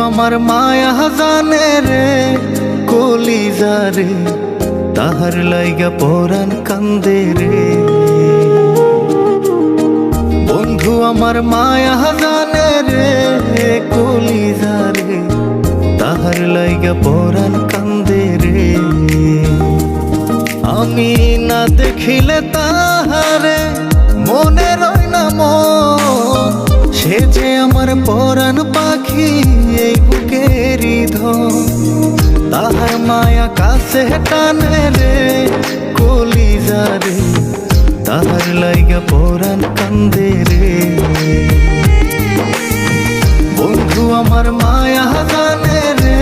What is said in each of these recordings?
আমার মায়া জানে রে কলিজা রে, তাহার লাইগা পরাণ কান্দে রে। বন্ধু আমার মায়া জানে রে কলিজা রে, তাহার লাইগা পরাণ কান্দে রে। আমি না দেখিলে তাহারে মনে রয় না মন, সে যে আমার পরাণ পাখি এই বুকেরই ধন। তাহার মায়া কাছে টানে রে কলিজা রে, তাহার লাইগা পরাণ কান্দে রে। বন্ধু আমার মায়া জানে রে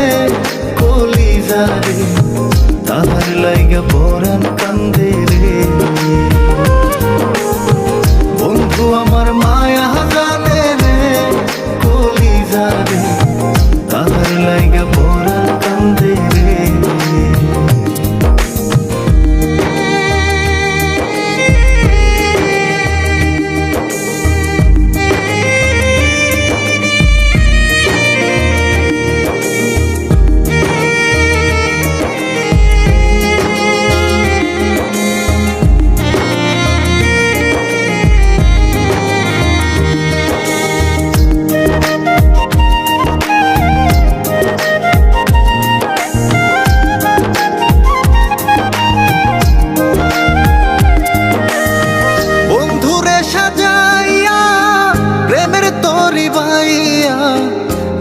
কলিজা রে, তাহার লাইগা পরাণ কান্দে রে। বন্ধু আমার মায়া জানে রে কলিজা রে, তাহার লাইগা পরাণ কান্দে রে।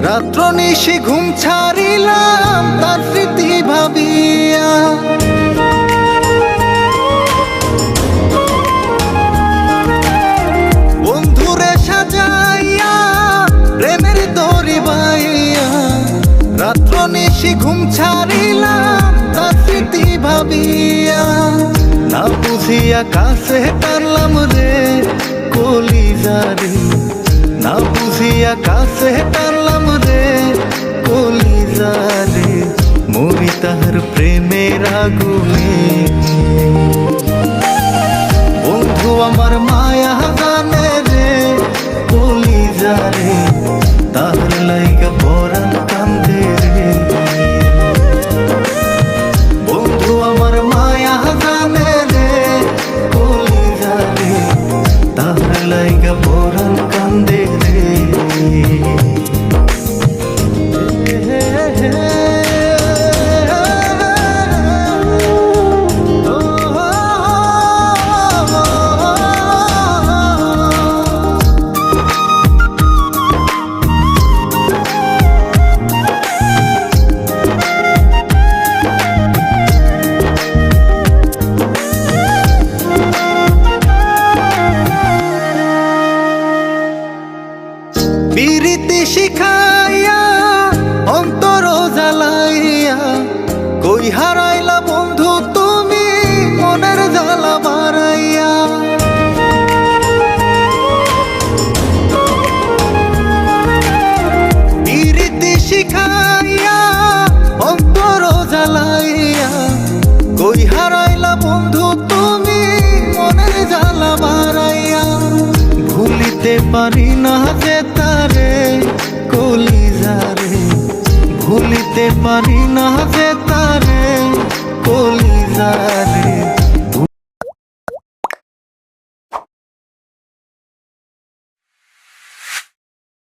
রাত্র নিশি ঘুম ছাড়িলাম তার স্মৃতি ভাবিয়া। বন্ধুরে সাজাইয়া প্রেমের দড়ি বাইয়া, রাত্র নিশি ঘুম ছাড়িলাম তার স্মৃতি ভাবিয়া। না বুঝিয়া কাছে টানলাম রে কলিজা রে, না বুঝিয়া কাছে টানলাম রে কলিজা রে। মরি তাহার প্রেমের আগুনে। বন্ধু আমার মায়া জানে রে কলিজা রে, তাহার লাইগা পরাণ কান্দে রে। বন্ধু আমার মায়া জানে রে কলিজা রে, তাহার লাইগা পরাণ কান্দে রে। বিরতি শিখাইয়া অন্তর জ্বালাইয়া, কই হারাইলা বন্ধু তুমি মনের জ্বালা বাড়াইয়া। বিরতি শিখাইয়া অন্তর জ্বালাইয়া, কই হারাইলা বন্ধু তুমি মনের জ্বালা বাড়াইয়া। ভুলিতে পারি না যে তারে কলিজা রে, ভুলিতে পারি না যে তারে কলিজা রে।